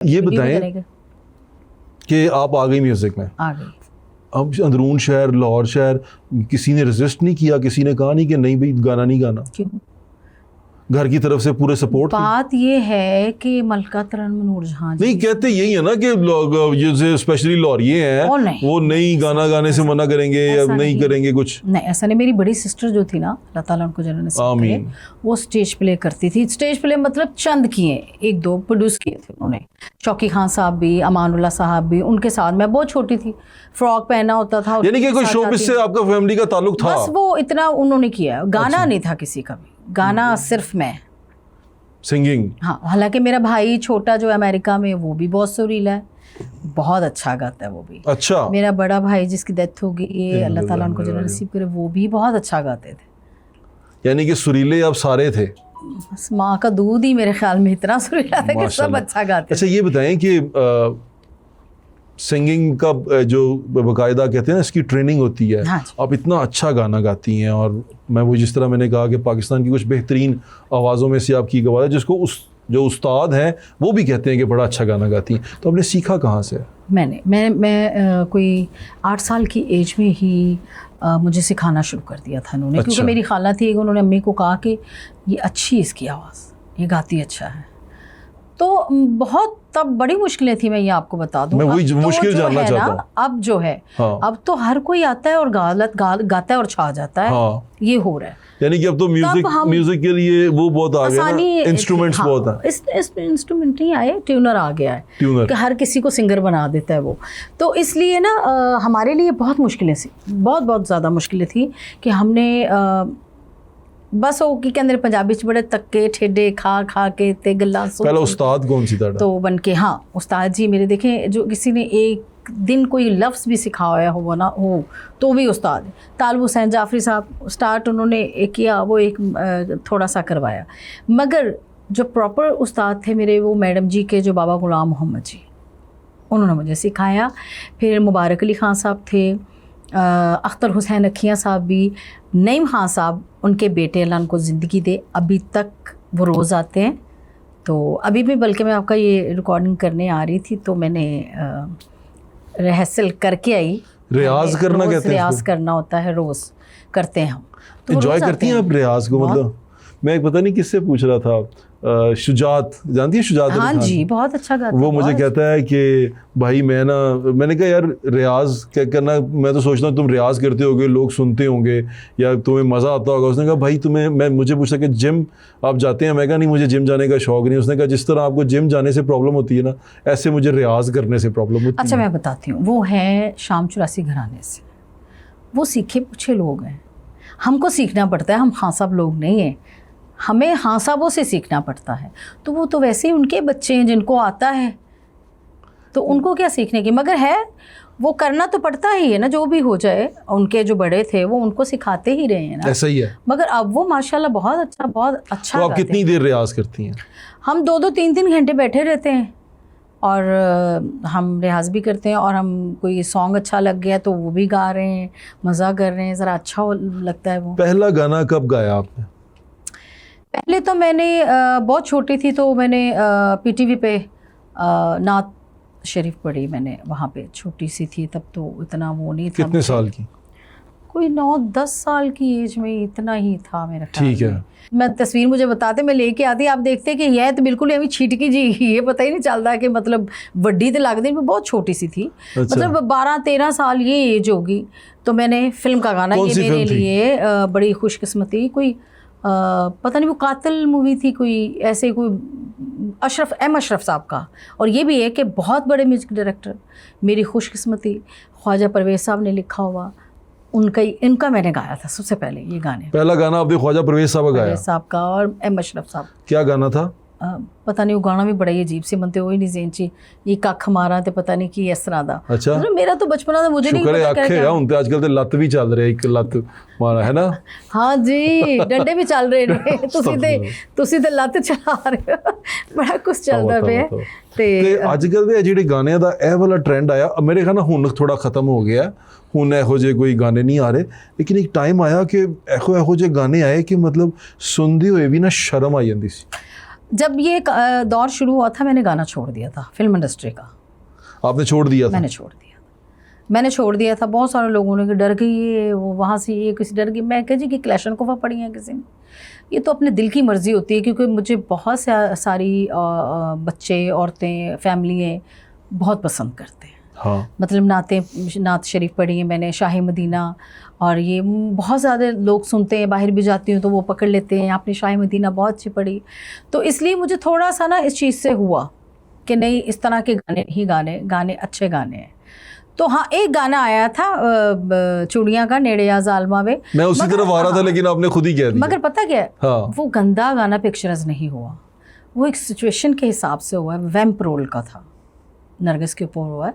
ये बताएं कि आप आ गई म्यूजिक में, आ गई। अब अंदरून शहर, लाहौर शहर, किसी ने रेजिस्ट नहीं किया, किसी ने कहा नहीं कि नहीं भाई गाना नहीं गाना? क्यों? घर की तरफ से पूरे सपोर्ट? बात ये है कि मलका तरन्नुम नूरजहां जी नहीं, कहते यही है ना कि लोग जैसे स्पेशली लाहौरिये हैं वो नहीं गाना गाने से मना करेंगे या नहीं करेंगे कुछ? नहीं, ऐसा नहीं। मेरी बड़ी सिस्टर जो थी ना, अल्लाह ताला उनको जन्नत नसीब करे, वो स्टेज प्ले करती थी। स्टेज प्ले मतलब चंद किए, एक दो प्रोड्यूस किए थे उन्होंने। शौकी खान साहब भी, अमानुल्लाह साहब भी, उनके साथ। मैं बहुत छोटी थी, फ्रॉक पहना होता था। यानी कि कोई शोबिस से आपका फैमिली का ताल्लुक था? बस वो इतना उन्होंने किया, गाना नहीं था किसी का भी, गाना सिर्फ मैं सिंगिंग। हाँ, हालांकि मेरा भाई छोटा जो अमेरिका में, वो भी बहुत सुरीला है, बहुत अच्छा गाता है वो भी। अच्छा। मेरा बड़ा भाई जिसकी डेथ हो गई, ये अल्लाह ताला उनको जन्नत नसीब करे, वो भी बहुत अच्छा गाते थे। यानी कि सुरीले आप सारे थे? बस माँ का दूध ही मेरे ख्याल में इतना सुरीला था कि सब अच्छा गाते। अच्छा, ये बताएं कि सिंगिंग का जो बाकायदा कहते हैं ना, इसकी ट्रेनिंग होती है। हाँ, आप इतना अच्छा गाना गाती हैं, और मैं वो जिस तरह मैंने कहा कि पाकिस्तान की कुछ बेहतरीन आवाज़ों में से आपकी एक आवाज़ है जिसको जो उस्ताद हैं वो भी कहते हैं कि बड़ा अच्छा गाना गाती हैं। तो आपने सीखा कहाँ से? मैं कोई 8 साल की एज में ही मुझे सिखाना शुरू कर दिया था उन्होंने। अच्छा। क्योंकि मेरी खाला थी, उन्होंने अम्मी को कहा कि ये अच्छी इसकी आवाज़, ये गाती अच्छा है। तो बहुत तब बड़ी मुश्किलें थी, मैं ये आपको बता दूं। मैं वही तो मुश्किल जानना चाहता हूँ। अब जो है, हाँ। अब तो हर कोई आता है और गाता है और छा जाता है। हाँ। ये हो रहा है। यानी कि अब तो म्यूजिक के लिए वो बहुत आ गया ना, इंस्ट्रूमेंट्स हाँ, बहुत है। इस इंस्ट्रूमेंट नहीं आए, ट्यूनर आ गया है कि हर किसी को सिंगर बना देता है वो। तो इसलिए ना हमारे लिए बहुत मुश्किलें थी, बहुत ज़्यादा मुश्किलें थी कि हमने बस वो की कहते पंजाबी च बड़े तक्के ठेडे खा के ते गल्लां सुन। पहला उस्ताद कौन सी था? तो बन के, हाँ, उस्ताद जी मेरे देखें, जो किसी ने एक दिन कोई लफ्ज़ भी सिखाया हो ना हो तो भी उस्ताद है। तालिब हुसैन जाफरी साहब स्टार्ट उन्होंने किया, वो एक थोड़ा सा करवाया, मगर जो प्रॉपर उस्ताद थे मेरे, वो मैडम जी के जो बाबा गुलाम मोहम्मद जी, उन्होंने मुझे सिखाया। फिर मुबारक अली ख़ान साहब थे, अख्तर हुसैन अखियाँ साहब भी, नईम खान साहब, उनके बेटे अल्लाह उनको ज़िंदगी दे, अभी तक वो रोज़ आते हैं। तो अभी भी, बल्कि मैं आपका ये रिकॉर्डिंग करने आ रही थी तो मैंने रिहर्सल करके आई। रियाज करना कहते हैं, रियाज करना होता है, रोज़ करते हैं हम। तो एंजॉय करती हैं आप रियाज को? मतलब मैं एक पता नहीं किससे पूछ रहा था, शुजात, जानती है शुजात? हाँ जी, बहुत अच्छा गाता है। वो मुझे कहता है कि भाई मैंने कहा यार रियाज क्या करना, मैं तो सोचता हूँ तुम रियाज करते होगे, लोग सुनते होंगे या तुम्हें मज़ा आता होगा। उसने कहा भाई मुझे पूछा कि जिम आप जाते हैं? मैं कहा नहीं, मुझे जिम जाने का शौक़ नहीं। उसने कहा जिस तरह आपको जिम जाने से प्रॉब्लम होती है ना, ऐसे मुझे रियाज करने से प्रॉब्लम होती है। अच्छा, मैं बताती हूँ। वो है शाम 84 घराने से, वो सीखे पूछे लोग हैं, हमको सीखना पड़ता है, हम खान साहब लोग नहीं हैं, हमें हाँ साहबों से सीखना पड़ता है। तो वो तो वैसे ही उनके बच्चे हैं जिनको आता है, तो उनको क्या सीखने की, मगर है वो करना तो पड़ता ही है ना, जो भी हो जाए। उनके जो बड़े थे वो उनको सिखाते ही रहे हैं ना। ऐसा ही है। मगर अब वो माशाल्लाह बहुत अच्छा तो आप कितनी देर रियाज करती हैं? हम 2-2, 3-3 घंटे बैठे रहते हैं और हम रियाज भी करते हैं। और हम कोई सॉन्ग अच्छा लग गया तो वो भी गा रहे हैं, मज़ा कर रहे हैं, ज़रा अच्छा लगता है वो। पहला गाना कब गाया आपने? पहले तो मैंने बहुत छोटी थी तो मैंने पीटीवी पे नात शरीफ पढ़ी मैंने, वहाँ पे छोटी सी थी तब, तो इतना वो नहीं था। कितने साल की? कोई 9-10 साल की एज में, इतना ही था मेरा ख्याल। ठीक है। मैं तस्वीर मुझे बताते, मैं लेके आती, आप देखते कि यह तो बिल्कुल अभी छिटकी जी, ये पता ही नहीं चलता कि मतलब वड्डी तो लगती, मैं बहुत छोटी सी थी। अच्छा। मतलब 12-13 साल ये एज होगी। तो मैंने फिल्म का गाना, ये मेरे लिए बड़ी खुशकिस्मती, कोई पता नहीं वो कातिल मूवी थी कोई, ऐसे कोई अशरफ साहब का। और ये भी है कि बहुत बड़े म्यूज़िक डायरेक्टर, मेरी खुशकिस्मती, ख्वाजा परवेज़ साहब ने लिखा हुआ, इनका मैंने गाया था सबसे पहले ये गाने। पहला गाना आपने ख्वाजा परवेज़ साहब का गाया? परवेज़ साहब का और अशरफ साहब। क्या गाना था? पता नहीं, वो गाना भी बड़ा ही अजीब से मनते हो ही नहीं ज़हन ची, ये कख मारा ते पता नहीं की इस तरह दा। अच्छा। मतलब मेरा तो बचपना था, मुझे नहीं पता क्या हुन ते आजकल ते लत भी चल रहे, एक लत मारा है ना। हाँ जी, डंडे भी चल रहे ने, तुसी ते लत चला रहे हो, बड़ा कुछ चलदा पे। ते आजकल दे ਜਿਹੜੇ गाने दा ਇਹ वाला ट्रेंड आया, मेरे ख्याल हुन थोड़ा खत्म हो गया, हुन ਇਹੋ ਜਿਹੇ कोई गाने नहीं आ रहे, लेकिन एक टाइम आया कि ਇਹੋ ਜਿਹੇ गाने आए कि मतलब सुनदे होए भी ना शर्म आ जाती सी। जब ये दौर शुरू हुआ था मैंने गाना छोड़ दिया था, फिल्म इंडस्ट्री का आपने छोड़ दिया था? मैंने छोड़ दिया था। बहुत सारे लोगों ने कि डर गई ये, वो वहाँ से ये किसी डर गई। मैं कह जी कि क्लैशन कोफा पड़ी हैं किसी ने, ये तो अपने दिल की मर्ज़ी होती है, क्योंकि मुझे बहुत सारी बच्चे, औरतें, फैमिली बहुत पसंद करते हैं। हाँ, मतलब नात शरीफ पढ़ी है मैंने, शाही मदीना, और ये बहुत ज़्यादा लोग सुनते हैं, बाहर भी जाती हूँ तो वो पकड़ लेते हैं, आपने शाही मदीना बहुत अच्छी पढ़ी। तो इसलिए मुझे थोड़ा सा ना इस चीज़ से हुआ कि नहीं, इस तरह के गाने अच्छे गाने हैं। तो हाँ, एक गाना आया था चूड़ियाँ का, नेड़े या ज़ालमा वे, मैं उसी तरफ आ रहा था, लेकिन आपने खुद ही कह दिया। मगर पता क्या है, हाँ, वो गंदा गाना पिक्चराइज नहीं हुआ, वो एक सिचुएशन के हिसाब से हुआ है। वैम्प रोल का था, नरगिस के ऊपर हुआ है।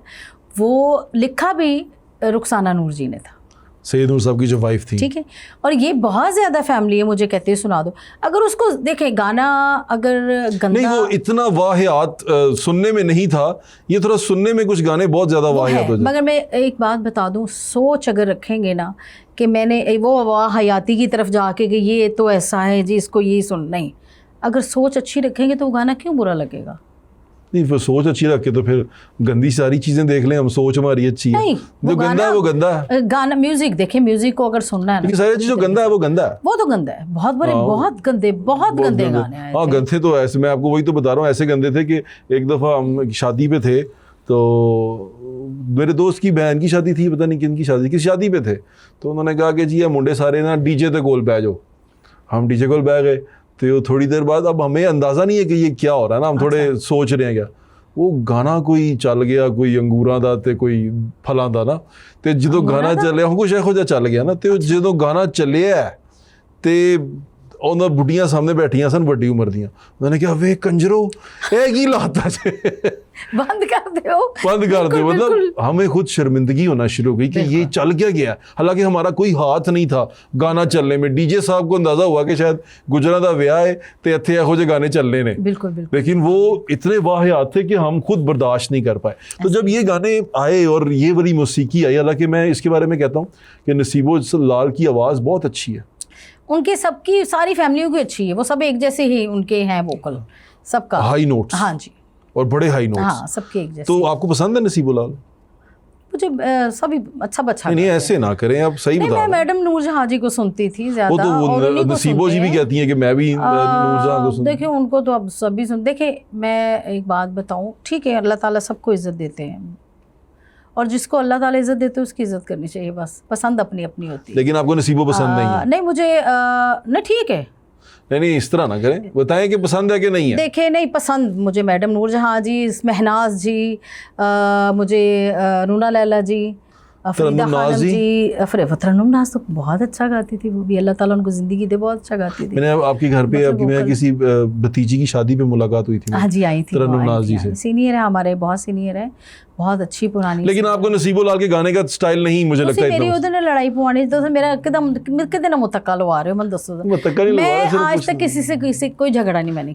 वो लिखा भी रुखसाना नूर जी ने था, सैयद नूर साहब की जो वाइफ थी। ठीक है। और ये बहुत ज़्यादा फैमिली है, मुझे कहते हैं सुना दो। अगर उसको देखें गाना अगर गंदा नहीं, वो इतना वाहियात सुनने में नहीं था, ये थोड़ा सुनने में कुछ गाने बहुत ज़्यादा वाहियात हो जाते। मगर मैं एक बात बता दूं, सोच अगर रखेंगे ना कि मैंने वो वाहियाती की तरफ जाके कि ये तो ऐसा है जी, इसको यही सुन, नहीं, अगर सोच अच्छी रखेंगे तो वो गाना क्यों बुरा लगेगा? नहीं, फिर सोच अच्छी रखे तो फिर गंदी सारी चीजें देख लें हम, सोच हमारी अच्छी है। नहीं, जो गंदा है वो गंदा है। गाना, म्यूजिक देखें, म्यूजिक को अगर सुनना है ना, सारी चीज जो गंदा है वो गंदा है, वो तो गंदा है। बहुत बड़े बहुत गंदे गाने आए। हाँ, गंदे तो ऐसे, मैं आपको वही तो बता रहा हूँ, ऐसे गंदे थे कि एक दफ़ा हम शादी पे थे, तो मेरे दोस्त की बहन की शादी थी, पता नहीं किन की शादी, किस शादी पे थे, तो उन्होंने कहा कि जी ये मुंडे सारे ना डीजे ते कोल बह जाओ। हम डीजे कोल बह गए, तो थोड़ी देर बाद, अब हमें अंदाज़ा नहीं है कि ये क्या हो रहा है ना, हम थोड़े सोच रहे हैं क्या, वो गाना कोई चल गया, कोई अंगूरां दा ते कोई फलां दा ना, ते जो गाना चलिया हम कुछ ਇਹੋ ਜਿਹਾ ਚੱਲ ਗਿਆ ਨਾ, ਤੇ ਜਦੋਂ ਗਾਣਾ ਚੱਲਿਆ ਤੇ ਉਹਨਾਂ ਬੁੱਢੀਆਂ ਸਾਹਮਣੇ ਬੈਠੀਆਂ ਸਨ ਵੱਡੀ ਉਮਰ ਦੀਆਂ, ਉਹਨਾਂ ਨੇ ਕਿਹਾ ਵੇ ਕੰਜਰੋ ਇਹ ਕੀ ਲਾਤਾ ਜੇ, बंद कर दो। मतलब हमें खुद शर्मिंदगी होना शुरू हो गई कि ये चल क्या गया। हालांकि हमारा कोई हाथ नहीं था गाना चलने में, डीजे साहब को अंदाजा हुआ कि शायद गुजरा दा ब्याह है ते इत्थे ਇਹੋ ਜਿਹੇ गाने चलने ने, बिल्कुल, लेकिन वो इतने वाहियात थे कि हम खुद बर्दाश्त नहीं कर पाए। तो जब ये गाने आए और ये वाली मौसीकी आई, हालांकि मैं इसके बारे में कहता हूँ कि नसीबो लाल की आवाज़ बहुत अच्छी है, उनके सबकी सारी फैमिलियों की अच्छी है, वो सब एक जैसे ही उनके हैं वोकल, सबका हाई नोट्स, हाँ जी, और बड़े हाई नोट्स, हाँ, सबके एक जैसे। तो आपको पसंद है नसीबो लाल? मुझे सभी अच्छा नहीं, ऐसे ना करें, आप सही बता रहे हैं। मैं मैडम नूरजहां जी को सुनती थी ज्यादा, वो तो नसीबो जी भी कहती हैं कि मैं भी नूरजहां को सुनती। देखिए उनको तो अब सभी सुन, देखिए मैं एक बात बताऊं, ठीक है, अल्लाह ताला सबको इज्जत देते हैं, और जिसको अल्लाह ताला इज्जत देते हैं उसकी इज्जत करनी चाहिए, बस पसंद अपनी अपनी होती है। लेकिन आपको नसीबो पसंद नहीं है? नहीं, मुझे नहीं, ठीक है, नहीं, इस तरह ना करें, बताएं कि पसंद है कि नहीं है। देखे नहीं पसंद मुझे मैडम नूरजहां जी, महनाज जी, मुझे रूना लैला जी, फरीदा खानम जी, तरन्नुम नाज तो बहुत अच्छा गाती थी, वो भी अल्लाह ताला उनको ज़िंदगी दे, बहुत अच्छा गाती थी। मैंने आपके घर पे आपकी मैं किसी भतीजी की शादी पे मुलाकात हुई थी, हाँ जी, आई थी तरन्नुम नाज जी से, सीनियर है हमारे, बहुत सीनियर है, बहुत अच्छी पुरानी। लेकिन आपको नसीबो लाल के गाने का स्टाइल नहीं मुझे लगता है मेरी उधर लड़ाई पुआनी तो मेरा एकदम कितने मुतक्का लगा रहे हो, मन दसो, मैं आज तक किसी से कोई झगड़ा नहीं मैंने